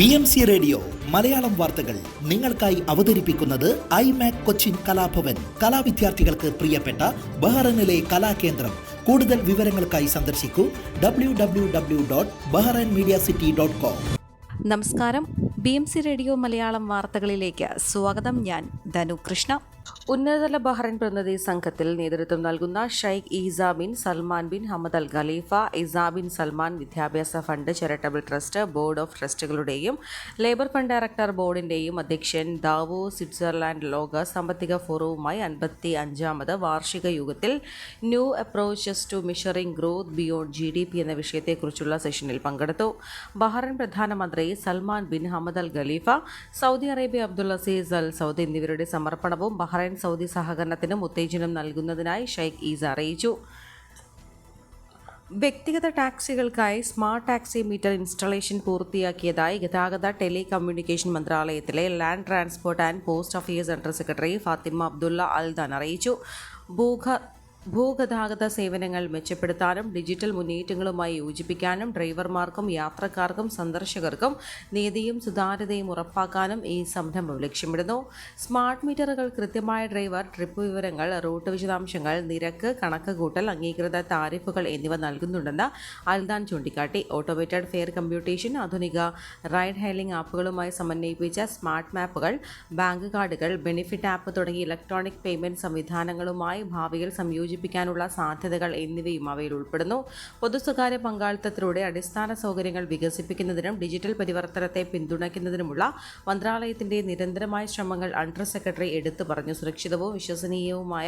BMC radio Malayalam വാർത്തകൾ നിങ്ങൾക്കായി അവതരിപ്പിക്കുന്നത് ഐമാക് കൊച്ചിൻ കലാഭവൻ. കലാവിദ്യാർത്ഥികൾക്ക് പ്രിയപ്പെട്ട ബഹ്റൈനിലെ കലാകേന്ദ്രം. കൂടുതൽ വിവരങ്ങൾക്കായി സന്ദർശിക്കൂ www.bahrainmediacity.com. നമസ്കാരം. BMC റേഡിയോ മലയാളം വാർത്തകളിലേക്ക് സ്വാഗതം. ഞാൻ ധനു കൃഷ്ണ. ഉന്നതതല ബഹ്റൈൻ പ്രതിനിധി സംഘത്തിൽ നേതൃത്വം നൽകുന്ന Sheikh Isa bin Salman bin Hamad Al Khalifa Isa bin Salman വിദ്യാഭ്യാസ fund charitable trust board of ട്രസ്റ്റുകളുടെയും ലേബർ ഫണ്ട് ഡയറക്ടർ ബോർഡിന്റെയും അധ്യക്ഷൻ ദാവോസ് സ്വിറ്റ്സർലാൻഡ് ലോക സാമ്പത്തിക ഫോറവുമായി 55ാമത് വാർഷിക യോഗത്തിൽ new approaches to measuring growth beyond GDP എന്ന വിഷയത്തെക്കുറിച്ചുള്ള സെഷനിൽ പങ്കെടുത്തു. ബഹ്റൈൻ പ്രധാനമന്ത്രി Salman bin Hamad Al Khalifa, Saudi Arabia Abdul Aziz Al Saud എന്നിവരുടെ സമർപ്പണവും ബഹ്റൈൻ സൗദി സഹകരണത്തിനും ഉത്തേജനം നൽകുന്നതിനായി ഷെയ്ഖ് ഈസ അറിയിച്ചു. വ്യക്തിഗത ടാക്സികൾക്കായി സ്മാർട്ട് ടാക്സി മീറ്റർ ഇൻസ്റ്റലേഷൻ പൂർത്തിയാക്കിയതായി ഗതാഗത ടെലികമ്മ്യൂണിക്കേഷൻ മന്ത്രാലയത്തിലെ land transport and post affairs under secretary Fatima Abdulla Aldan അറിയിച്ചു. ഭൂഗതാഗത സേവനങ്ങൾ മെച്ചപ്പെടുത്താനും ഡിജിറ്റൽ മുന്നേറ്റങ്ങളുമായി യോജിപ്പിക്കാനും ഡ്രൈവർമാർക്കും യാത്രക്കാർക്കും സന്ദർശകർക്കും നീതിയും സുതാര്യതയും ഉറപ്പാക്കാനും ഈ സംരംഭം ലക്ഷ്യമിടുന്നു. സ്മാർട്ട് മീറ്ററുകൾ കൃത്യമായ ഡ്രൈവർ, ട്രിപ്പ് വിവരങ്ങൾ, റൂട്ട് വിശദാംശങ്ങൾ, നിരക്ക്, കണക്കുകൂട്ടൽ, അംഗീകൃത താരിഫുകൾ എന്നിവ നൽകുന്നുണ്ടെന്ന് അൽദാൻ ചൂണ്ടിക്കാട്ടി. ഓട്ടോമേറ്റഡ് ഫെയർ കമ്പ്യൂട്ടേഷൻ, ആധുനിക റൈഡ് ഹെയിലിംഗ് ആപ്പുകളുമായി സമന്വയിപ്പിച്ച സ്മാർട്ട് മാപ്പുകൾ, ബാങ്ക് കാർഡുകൾ, ബെനിഫിറ്റ് ആപ്പ് തുടങ്ങിയ ഇലക്ട്രോണിക് പേയ്മെന്റ് സംവിധാനങ്ങളുമായി ഭാവിയിൽ സംയോജിപ്പിക്കാനുള്ള സാധ്യതകൾ എന്നിവയും അവയിൽ ഉൾപ്പെടുന്നു. പൊതു-സ്വകാര്യ പങ്കാളിത്തത്തിലൂടെ അടിസ്ഥാന സൗകര്യങ്ങൾ വികസിപ്പിക്കുന്നതിനും ഡിജിറ്റൽ പരിവർത്തനത്തെ പിന്തുണയ്ക്കുന്നതിനുമുള്ള മന്ത്രാലയത്തിന്റെ നിരന്തരമായ ശ്രമങ്ങൾ അണ്ടർ സെക്രട്ടറി എടുത്തു പറഞ്ഞു. സുരക്ഷിതവും വിശ്വസനീയവുമായ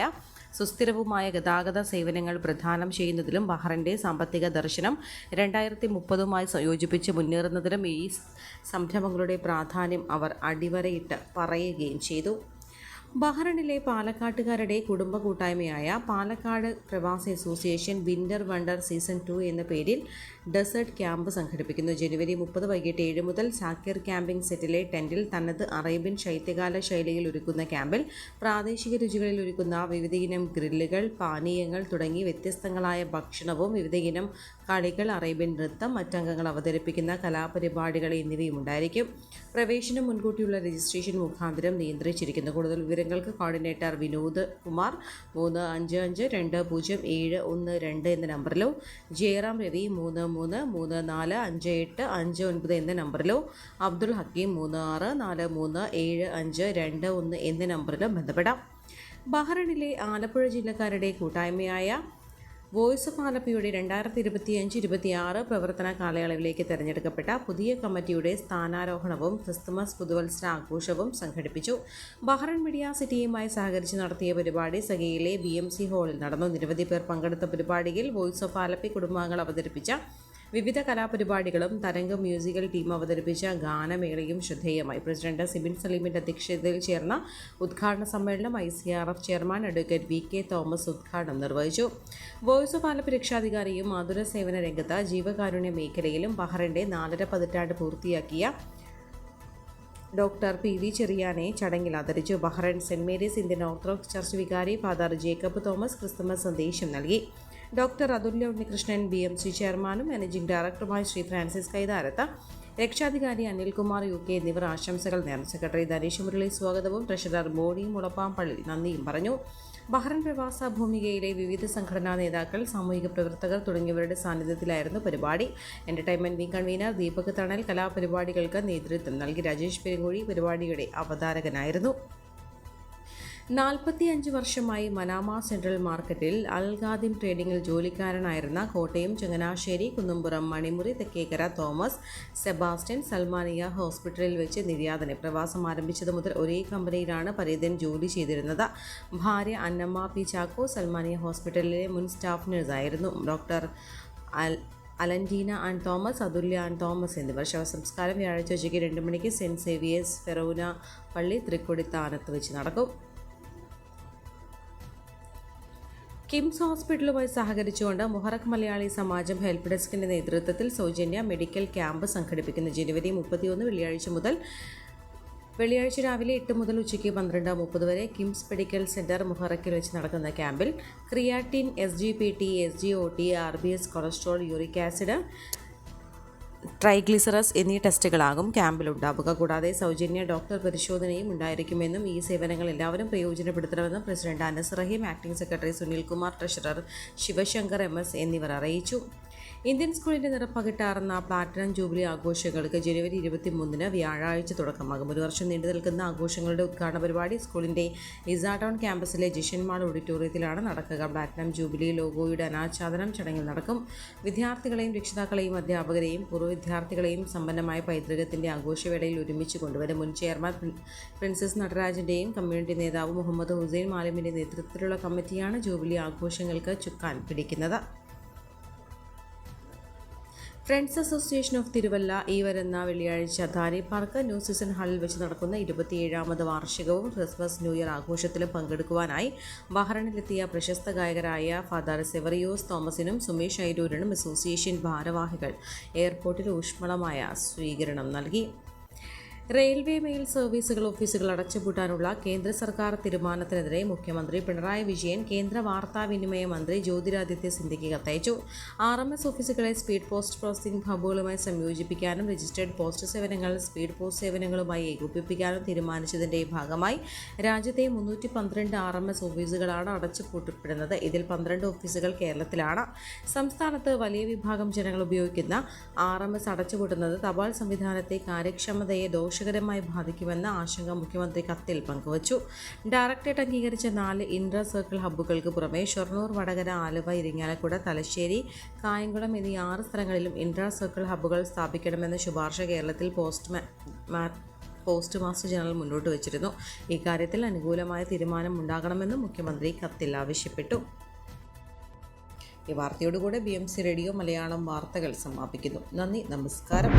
സുസ്ഥിരവുമായ ഗതാഗത സേവനങ്ങൾ പ്രദാനം ചെയ്യുന്നതിലും ബഹ്റൈന്റെ സാമ്പത്തിക ദർശനം 2030 യോജിപ്പിച്ച് മുന്നേറുന്നതിലും ഈ സംരംഭങ്ങളുടെ പ്രാധാന്യം അവർ അടിവരയിട്ട് പറയുകയും ചെയ്തു. ബഹ്റൈനിലെ പാലക്കാട്ടുകാരുടെ കുടുംബ കൂട്ടായ്മയായ പാലക്കാട് പ്രവാസി അസോസിയേഷൻ വിന്റർ വണ്ടർ സീസൺ 2 എന്ന പേരിൽ ഡെസേർട്ട് ക്യാമ്പ് സംഘടിപ്പിക്കുന്നു. ജനുവരി 30 വൈകിട്ട് 7 മുതൽ സാക്കിർ ക്യാമ്പിംഗ് സെറ്റിലെ ടെന്റിൽ തനത് അറേബ്യൻ ശൈത്യകാല ശൈലിയിൽ ഒരുക്കുന്ന ക്യാമ്പിൽ പ്രാദേശിക രുചികളിൽ ഒരുക്കുന്ന വിവിധയിനം ഗ്രില്ലുകൾ, പാനീയങ്ങൾ തുടങ്ങി വ്യത്യസ്തങ്ങളായ ഭക്ഷണവും വിവിധയിനം കളികൾ, അറേബ്യൻ നൃത്തം, മറ്റംഗങ്ങൾ അവതരിപ്പിക്കുന്ന കലാപരിപാടികൾ എന്നിവയും ഉണ്ടായിരിക്കും. പ്രവേശനം മുൻകൂട്ടിയുള്ള രജിസ്ട്രേഷൻ മുഖാന്തരം നിയന്ത്രിച്ചിരിക്കുന്നു. കൂടുതൽ വിവരങ്ങൾക്ക് കോർഡിനേറ്റർ വിനോദ് കുമാർ 35520712 എന്ന നമ്പറിലോ ജയറാം രവി 33345859 എന്ന നമ്പറിലോ അബ്ദുൾ ഹക്കീം 36437521 എന്ന നമ്പറിലോ ബന്ധപ്പെടാം. ബഹ്റൈനിലെ ആലപ്പുഴ ജില്ലക്കാരുടെ കൂട്ടായ്മയായ വോയിസ് ഓഫ് ആലപ്പുഴയുടെ 2025-26 പ്രവർത്തന കാലയളവിലേക്ക് തിരഞ്ഞെടുക്കപ്പെട്ട പുതിയ കമ്മിറ്റിയുടെ സ്ഥാനാരോഹണവും ക്രിസ്തുമസ് പുതുവത്സര ആഘോഷവും സംഘടിപ്പിച്ചു. ബഹ്റൈൻ മീഡിയ സിറ്റിയുമായി സഹകരിച്ച് നടത്തിയ പരിപാടി സഗയിലെ BMC ഹാളിൽ നടന്നു. നിരവധി പേർ പങ്കെടുത്ത പരിപാടിയിൽ വോയിസ് ഓഫ് ആലപ്പി കുടുംബാംഗങ്ങൾ അവതരിപ്പിച്ച വിവിധ കലാപരിപാടികളും തരംഗം മ്യൂസിക്കൽ ടീം അവതരിപ്പിച്ച ഗാനമേളയും ശ്രദ്ധേയമായി. പ്രസിഡന്റ് സിബിൻ സലീമിന്റെ അധ്യക്ഷതയിൽ ചേർന്ന ഉദ്ഘാടന സമ്മേളനം ICRF chairman advocate VK Thomas ഉദ്ഘാടനം നിർവഹിച്ചു. വോയിസ് ഓഫ് ആലപ്പി രക്ഷാധികാരിയും ആതുര സേവന രംഗത്ത് ജീവകാരുണ്യ മേഖലയിലും ബഹ്റൈന്റെ 4.5 പതിറ്റാണ്ട് പൂർത്തിയാക്കിയ ഡോക്ടർ PV ചെറിയാനെ ചടങ്ങിൽ ആദരിച്ചു. Bahrain saint Mary's Indian orthodox church വികാരി ഫാദർ ജേക്കബ് തോമസ് ക്രിസ്തുമസ് സന്ദേശം നൽകി. ഡോക്ടർ അതുല്യ ഉണ്ണികൃഷ്ണൻ BMC ചെയർമാനും മാനേജിംഗ് ഡയറക്ടറുമായ ശ്രീ ഫ്രാൻസിസ് കൈതാരത്ത്, രക്ഷാധികാരി അനിൽകുമാർ UK എന്നിവർ ആശംസകൾ നേർന്നു. സെക്രട്ടറി ധനീഷ് മുരളി സ്വാഗതവും ട്രഷറർ മോണി മുളപ്പാമ്പള്ളി നന്ദിയും പറഞ്ഞു. ബഹ്റൈൻ പ്രവാസ ഭൂമികയിലെ വിവിധ സംഘടനാ നേതാക്കൾ, സാമൂഹിക പ്രവർത്തകർ തുടങ്ങിയവരുടെ സാന്നിധ്യത്തിലായിരുന്നു പരിപാടി. എന്റർടൈൻമെന്റ് വിംഗ് കൺവീനർ ദീപക് തണൽ കലാപരിപാടികൾക്ക് നേതൃത്വം നൽകി. രാജേഷ് പെരുങ്ങോഴി പരിപാടിയുടെ അവതാരകനായിരുന്നു. 45 വർഷമായി മനാമ സെൻട്രൽ മാർക്കറ്റിൽ അൽഖാദിം ട്രേഡിംഗിൽ ജോലിക്കാരനായിരുന്ന കോട്ടയം ചങ്ങനാശ്ശേരി കുന്നുംപുറം മണിമുറി തെക്കേക്കര തോമസ് സെബാസ്റ്റ്യൻ സൽമാനിയ ഹോസ്പിറ്റലിൽ വെച്ച് നിര്യാതനെ. പ്രവാസം ആരംഭിച്ചത് മുതൽ ഒരേ കമ്പനിയിലാണ് പരീതൻ ജോലി ചെയ്തിരുന്നത്. ഭാര്യ അന്നമ്മ P ചാക്കോ സൽമാനിയ ഹോസ്പിറ്റലിലെ മുൻ സ്റ്റാഫ് നഴ്സായിരുന്നു. Doctor Alentina and Thomas, Athulya and Thomas എന്നിവർ. ശവസംസ്കാരം വ്യാഴാഴ്ച ഉച്ചയ്ക്ക് 2 മണിക്ക് സെന്റ് സേവിയേഴ്സ് ഫെറോന പള്ളി തൃക്കൊടിത്താനത്ത് വെച്ച് നടക്കും. കിംസ് ഹോസ്പിറ്റലുമായി സഹകരിച്ചുകൊണ്ട് മുഹറഖ് മലയാളി സമാജം ഹെൽപ്പ് ഡെസ്കിന്റെ നേതൃത്വത്തിൽ സൗജന്യ മെഡിക്കൽ ക്യാമ്പ് സംഘടിപ്പിക്കുന്നു. ജനുവരി 31 വെള്ളിയാഴ്ച രാവിലെ 8 മുതൽ ഉച്ചയ്ക്ക് 12:30 വരെ കിംസ് മെഡിക്കൽ സെന്റർ മുഹറക്കിൽ വെച്ച് നടക്കുന്ന ക്യാമ്പിൽ creatine, SGPT, SGOT, RBS, cholesterol, uric acid, triglycerides എന്നീ ടെസ്റ്റുകളാകും ക്യാമ്പിലുണ്ടാവുക. കൂടാതെ സൗജന്യ ഡോക്ടർ പരിശോധനയും ഉണ്ടായിരിക്കുമെന്നും ഈ സേവനങ്ങൾ എല്ലാവരും പ്രയോജനപ്പെടുത്തണമെന്നും president Anas Rahim, acting secretary Sunil Kumar, treasurer Shivashankar MS എന്നിവർ അറിയിച്ചു. ഇന്ത്യൻ സ്കൂളിൻ്റെ നിറപ്പകിട്ടാർന്ന പ്ലാറ്റിനം ജൂബിലി ആഘോഷങ്ങൾക്ക് ജനുവരി 23 വ്യാഴാഴ്ച തുടക്കമാകും. ഒരു വർഷം നീണ്ടു നിൽക്കുന്ന ആഘോഷങ്ങളുടെ ഉദ്ഘാടന പരിപാടി സ്കൂളിൻ്റെ ഇസാടോൺ ക്യാമ്പസിലെ ജിഷൻമാൾ ഓഡിറ്റോറിയത്തിലാണ് നടക്കുക. പ്ലാറ്റിനം ജൂബിലി ലോഗോയുടെ അനാച്ഛാദനം ചടങ്ങിൽ നടക്കും. വിദ്യാർത്ഥികളെയും രക്ഷിതാക്കളെയും അധ്യാപകരെയും പൂർവ്വ വിദ്യാർത്ഥികളെയും സമ്പന്നമായ പൈതൃകത്തിൻ്റെ ആഘോഷവേളയിൽ ഒരുമിച്ച് കൊണ്ടുവരും. മുൻ ചെയർമാൻ പ്രിൻസസ് നടരാജൻ്റെയും കമ്മ്യൂണിറ്റി നേതാവ് മുഹമ്മദ് ഹുസൈൻ മാലിമിൻ്റെ നേതൃത്വത്തിലുള്ള കമ്മിറ്റിയാണ് ജൂബിലി ആഘോഷങ്ങൾക്ക് ചുക്കാൻ പിടിക്കുന്നത്. ഫ്രണ്ട്സ് അസോസിയേഷൻ ഓഫ് തിരുവല്ല ഈ വരുന്ന വെള്ളിയാഴ്ച ധാരി പാർക്ക് ന്യൂ സീസൺ ഹാളിൽ വെച്ച് നടക്കുന്ന 27ാമത് വാർഷികവും ക്രിസ്മസ് ന്യൂ ഇയർ ആഘോഷത്തിലും പങ്കെടുക്കുവാനായി ബഹ്റൈനിലെത്തിയ പ്രശസ്ത ഗായകരായ ഫാദർ സെവറിയോസ് തോമസിനും സുമേഷ് ഐരൂരിനും അസോസിയേഷൻ ഭാരവാഹികൾ എയർപോർട്ടിൽ ഊഷ്മളമായ സ്വീകരണം നൽകി. റെയിൽവേ മെയിൽ സർവീസുകൾ ഓഫീസുകൾ അടച്ചുപൂട്ടാനുള്ള കേന്ദ്ര സർക്കാർ തീരുമാനത്തിനെതിരെ മുഖ്യമന്ത്രി പിണറായി വിജയൻ കേന്ദ്ര വാർത്താവിനിമയ മന്ത്രി ജ്യോതിരാദിത്യ സിന്ധ്യയ്ക്ക് കത്തയച്ചു. RMS ഓഫീസുകളെ സ്പീഡ് പോസ്റ്റ് പ്രോസസ്സിംഗ് ഹബ്ബുകളുമായി സംയോജിപ്പിക്കാനും രജിസ്റ്റേർഡ് പോസ്റ്റ് സേവനങ്ങൾ സ്പീഡ് പോസ്റ്റ് സേവനങ്ങളുമായി ഏകോപിപ്പിക്കാനും തീരുമാനിച്ചതിൻ്റെ ഭാഗമായി രാജ്യത്തെ 312 RMS ഓഫീസുകളാണ് അടച്ചുപൂട്ടപ്പെടുന്നത്. ഇതിൽ 12 ഓഫീസുകൾ കേരളത്തിലാണ്. സംസ്ഥാനത്ത് വലിയ വിഭാഗം ജനങ്ങൾ ഉപയോഗിക്കുന്ന RMS അടച്ചുപൂട്ടുന്നത് തപാൽ സംവിധാനത്തെ കാര്യക്ഷമതയെ ദോഷകരമായി ബാധിക്കുമെന്ന ആശങ്ക മുഖ്യമന്ത്രി കത്തിൽ പങ്കുവച്ചു. ഡയറക്ടറേറ്റ് അംഗീകരിച്ച 4 ഇൻട്രാ സർക്കിൾ ഹബ്ബുകൾക്ക് പുറമെ ഷൊർണൂർ, വടകര, ആലുവ, ഇരിങ്ങാലക്കുട, തലശ്ശേരി, കായംകുളം എന്നീ 6 സ്ഥലങ്ങളിലും ഇൻട്രാ സർക്കിൾ ഹബ്ബുകൾ സ്ഥാപിക്കണമെന്ന ശുപാർശ കേരളത്തിൽ പോസ്റ്റ് മാസ്റ്റർ ജനറൽ മുന്നോട്ട് വച്ചിരുന്നു. ഇക്കാര്യത്തിൽ അനുകൂലമായ തീരുമാനം ഉണ്ടാകണമെന്നും മുഖ്യമന്ത്രി കത്തിൽ ആവശ്യപ്പെട്ടു. ഈ വാർത്തയോടുകൂടെ BMC റേഡിയോ മലയാളം വാർത്തകൾ സമാപിക്കുന്നു. നന്ദി, നമസ്കാരം.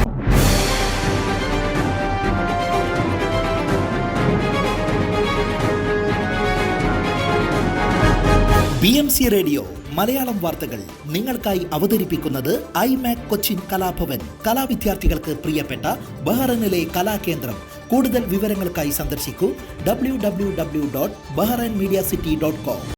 BMC റേഡിയോ മലയാളം വാർത്തകൾ നിങ്ങൾക്കായി അവതരിപ്പിക്കുന്നത് iMac കൊച്ചിൻ കലാഭവൻ. കലാവിദ്യാർത്ഥികൾക്ക് പ്രിയപ്പെട്ട ബഹ്റൈനിലെ കലാകേന്ദ്രം. കൂടുതൽ വിവരങ്ങൾക്കായി സന്ദർശിക്കൂ www.bahrainmediacity.com.